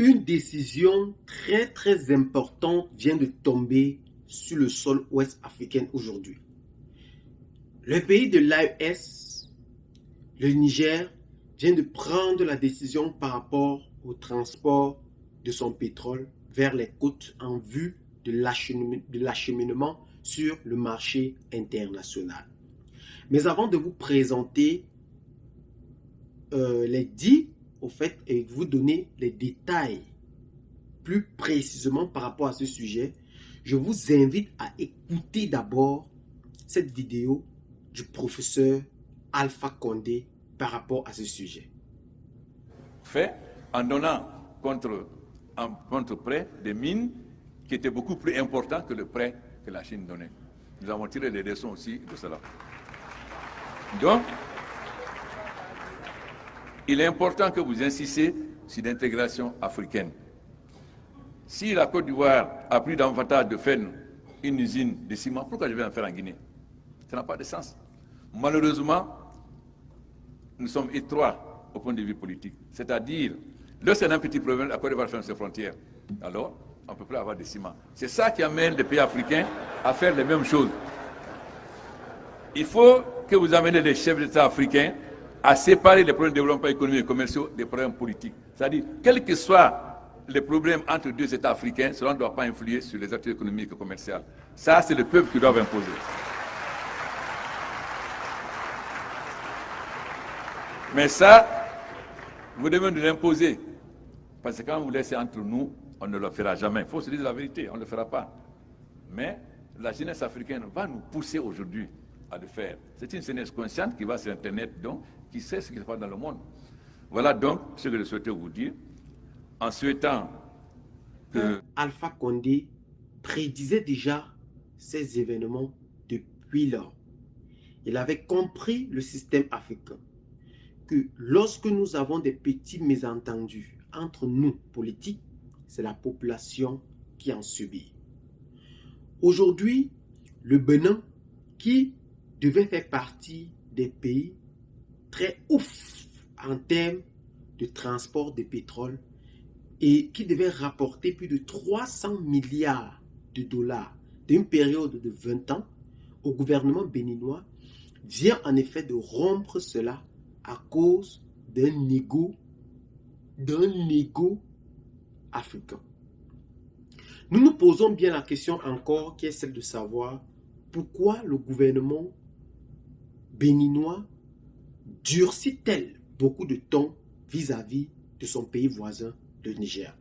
Une décision très importante vient de tomber sur le sol ouest africain aujourd'hui. Le pays de l'AES, le Niger, vient de prendre la décision par rapport au transport de son pétrole vers les côtes en vue de l'acheminement sur le marché international. Mais avant de vous présenter les dits, au fait, et vous donner les détails plus précisément par rapport à ce sujet, je vous invite à écouter d'abord cette vidéo du professeur Alpha Condé par rapport à ce sujet. Fait en donnant contre prêt des mines qui étaient beaucoup plus importants que le prêt que la Chine donnait. Nous avons tiré les leçons aussi de cela. Donc, il est important que vous insistiez sur l'intégration africaine. Si la Côte d'Ivoire a plus d'avantage de faire une usine de ciment, pourquoi je vais en faire en Guinée? Ça n'a pas de sens. Malheureusement, nous sommes étroits au point de vue politique. C'est-à-dire, lorsqu'il y a un petit problème, la Côte d'Ivoire ferme ses frontières. Alors, on ne peut plus avoir de ciment. C'est ça qui amène les pays africains à faire les mêmes choses. Il faut que vous amenez les chefs d'État africains à séparer les problèmes de développement économique et commerciaux des problèmes politiques. C'est-à-dire, quels que soient les problèmes entre deux États africains, cela ne doit pas influer sur les activités économiques et commerciales. Ça, c'est le peuple qui doit imposer. Mais ça, vous devez nous l'imposer. Parce que quand vous laissez entre nous, on ne le fera jamais. Il faut se dire la vérité, on ne le fera pas. Mais la jeunesse africaine va nous pousser aujourd'hui à le faire. C'est une jeunesse consciente qui va sur Internet, donc, qui sait ce qui se passe dans le monde. Voilà donc ce que je souhaitais vous dire, en souhaitant que... Alpha Condé prédisait déjà ces événements depuis lors. Il avait compris le système africain, que lorsque nous avons des petits mésentendus entre nous, politiques, c'est la population qui en subit. Aujourd'hui, le Bénin, qui devait faire partie des pays très ouf en termes de transport de pétrole et qui devait rapporter plus de 300 milliards de dollars d'une période de 20 ans au gouvernement béninois, vient en effet de rompre cela à cause d'un négo africain. Nous nous posons bien la question encore qui est celle de savoir pourquoi le gouvernement béninois durcit-elle beaucoup de temps vis-à-vis de son pays voisin, le Niger.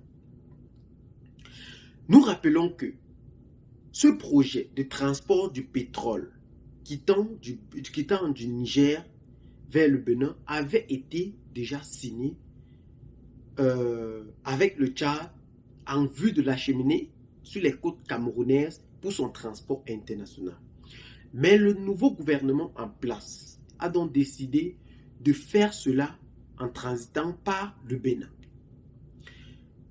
Nous rappelons que ce projet de transport du pétrole quittant du Niger vers le Bénin avait été déjà signé avec le Tchad en vue de l'acheminer sur les côtes camerounaises pour son transport international. Mais le nouveau gouvernement en place a donc décidé de faire cela en transitant par le Bénin.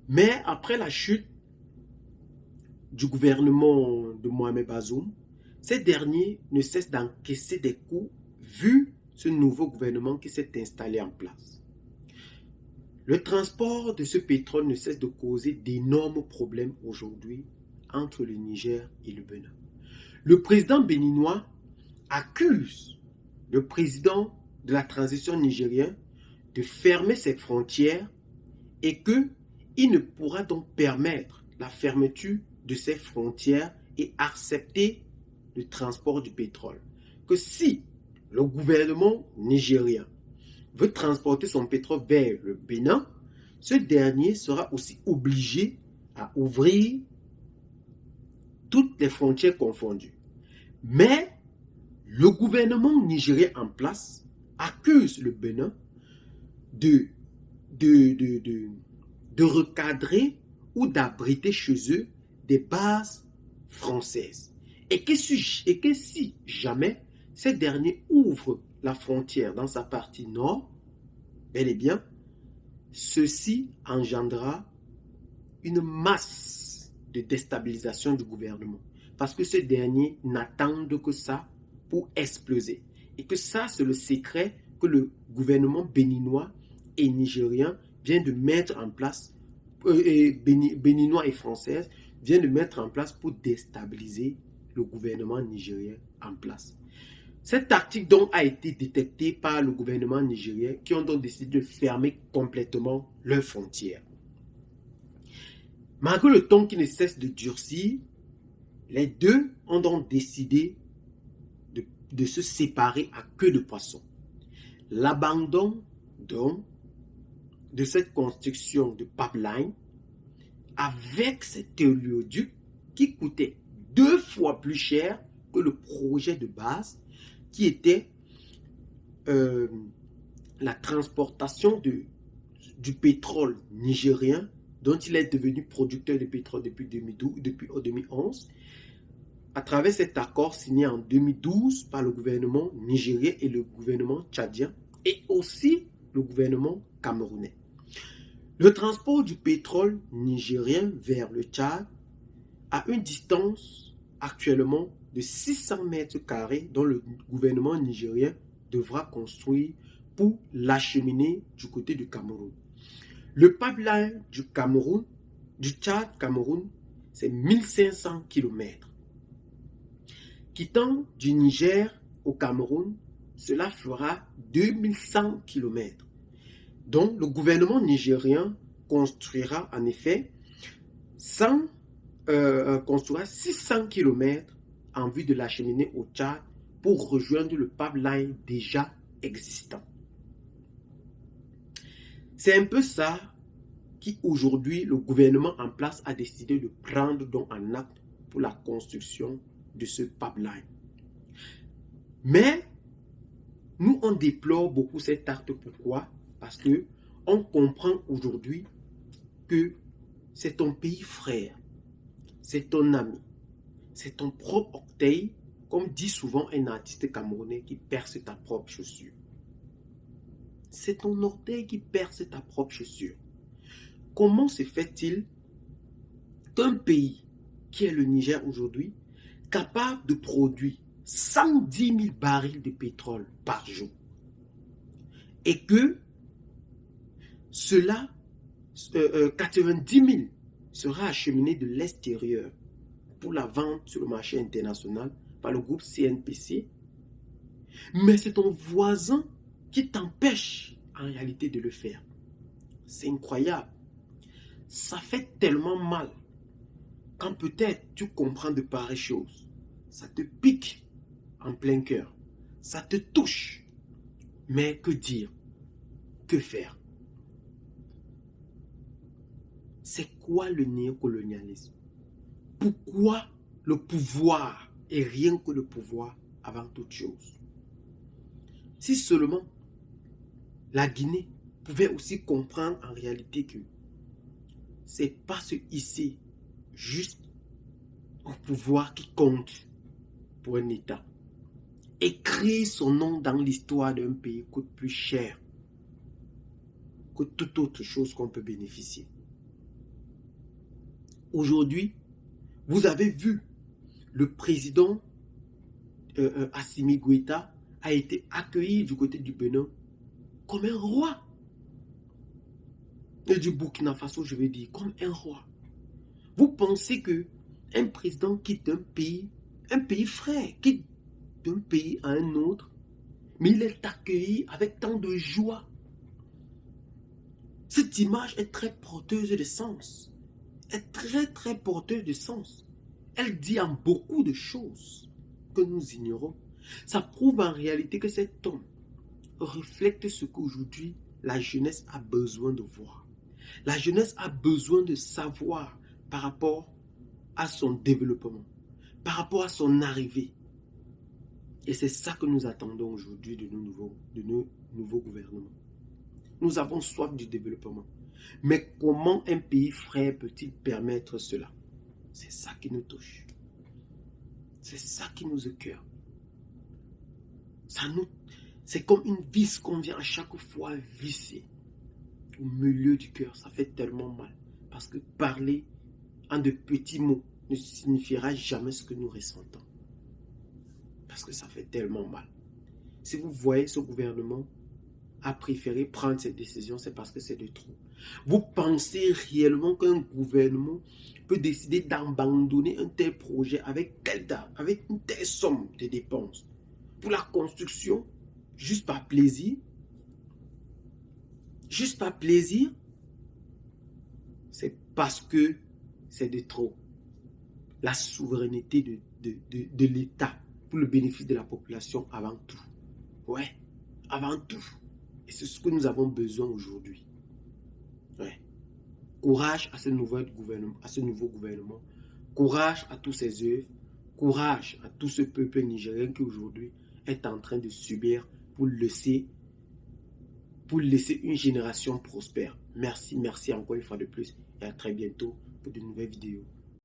Mais après la chute du gouvernement de Mohamed Bazoum, ces derniers ne cessent d'encaisser des coups vu ce nouveau gouvernement qui s'est installé en place. Le transport de ce pétrole ne cesse de causer d'énormes problèmes aujourd'hui entre le Niger et le Bénin. Le président béninois accuse le président de la transition nigérien de fermer ses frontières et qu'il ne pourra donc permettre la fermeture de ses frontières et accepter le transport du pétrole. Que si le gouvernement nigérien veut transporter son pétrole vers le Bénin, ce dernier sera aussi obligé à ouvrir toutes les frontières confondues. Mais le gouvernement nigérien en place accuse le Bénin de recadrer ou d'abriter chez eux des bases françaises. Et que si jamais ces derniers ouvrent la frontière dans sa partie nord, bel et bien, ceci engendrera une masse de déstabilisation du gouvernement. Parce que ces derniers n'attendent que ça pour exploser. Et que ça, c'est le secret que le gouvernement béninois et nigérien vient de mettre en place béninois et françaises viennent de mettre en place pour déstabiliser le gouvernement nigérien en place. Cet article donc a été détecté par le gouvernement nigérien qui ont donc décidé de fermer complètement leurs frontières. Malgré le ton qui ne cesse de durcir, les deux ont donc décidé de se séparer à queue de poisson. L'abandon donc de cette construction de pipeline avec cet oléoduc qui coûtait 2 fois plus cher que le projet de base qui était la transportation du pétrole nigérien dont il est devenu producteur de pétrole depuis 2011 à travers cet accord signé en 2012 par le gouvernement nigérien et le gouvernement tchadien et aussi le gouvernement camerounais. Le transport du pétrole nigérien vers le Tchad a une distance actuellement de 600 mètres carrés dont le gouvernement nigérien devra construire pour l'acheminer du côté du Cameroun. Le pipeline du Tchad-Cameroun, c'est 1500 km. Quittant du Niger au Cameroun, cela fera 2100 km. Donc, le gouvernement nigérien construira en effet 600 km en vue de l'acheminer au Tchad pour rejoindre le pipeline déjà existant. C'est un peu ça qui aujourd'hui le gouvernement en place a décidé de prendre donc en acte pour la construction de ce pipeline. Mais nous on déplore beaucoup cet acte. Pourquoi? Parce que on comprend aujourd'hui que c'est ton pays frère, c'est ton ami, c'est ton propre orteil, comme dit souvent un artiste camerounais qui perce ta propre chaussure. C'est ton orteil qui perce ta propre chaussure. Comment se fait-il qu'un pays qui est le Niger aujourd'hui, capable de produire 110 000 barils de pétrole par jour, et que cela, 90 000 sera acheminé de l'extérieur pour la vente sur le marché international par le groupe CNPC, mais c'est ton voisin qui t'empêche en réalité de le faire. C'est incroyable. Ça fait tellement mal quand peut-être tu comprends de pareilles choses. Ça te pique en plein cœur. Ça te touche. Mais que dire? Que faire? C'est quoi le néocolonialisme? Pourquoi le pouvoir et rien que le pouvoir avant toute chose? Si seulement la Guinée pouvait aussi comprendre en réalité que c'est pas se hisser juste au pouvoir qui compte pour un État. Écrire son nom dans l'histoire d'un pays coûte plus cher que toute autre chose qu'on peut bénéficier. Aujourd'hui, vous avez vu le président Assimi Goïta a été accueilli du côté du Bénin comme un roi. Et du Burkina Faso, je veux dire, comme un roi. Vous pensez que un président quitte un pays frère, quitte d'un pays à un autre, mais il est accueilli avec tant de joie. Cette image est très porteuse de sens. Est très très porteuse de sens. Elle dit en beaucoup de choses que nous ignorons. Ça prouve en réalité que cet homme reflète ce qu'aujourd'hui la jeunesse a besoin de voir. La jeunesse a besoin de savoir par rapport à son développement, par rapport à son arrivée. Et c'est ça que nous attendons aujourd'hui de nos nouveaux gouvernements. Nous avons soif du développement. Mais comment un pays frère peut-il permettre cela? C'est ça qui nous touche. C'est ça qui nous écoeure. C'est comme une vis qu'on vient à chaque fois visser au milieu du cœur. Ça fait tellement mal. Parce que parler en de petits mots ne signifiera jamais ce que nous ressentons. Parce que ça fait tellement mal. Si vous voyez ce gouvernement, a préféré prendre cette décision, c'est parce que c'est de trop. Vous pensez réellement qu'un gouvernement peut décider d'abandonner un tel projet avec une telle somme de dépenses pour la construction, juste par plaisir? Juste par plaisir? C'est parce que c'est de trop. La souveraineté de l'État pour le bénéfice de la population avant tout. Ouais, avant tout. Et c'est ce que nous avons besoin aujourd'hui. Ouais. Courage à ce nouveau gouvernement. Courage à tous ces œuvres. Courage à tout ce peuple nigérien qui aujourd'hui est en train de subir pour laisser une génération prospère. Merci encore une fois de plus et à très bientôt pour de nouvelles vidéos.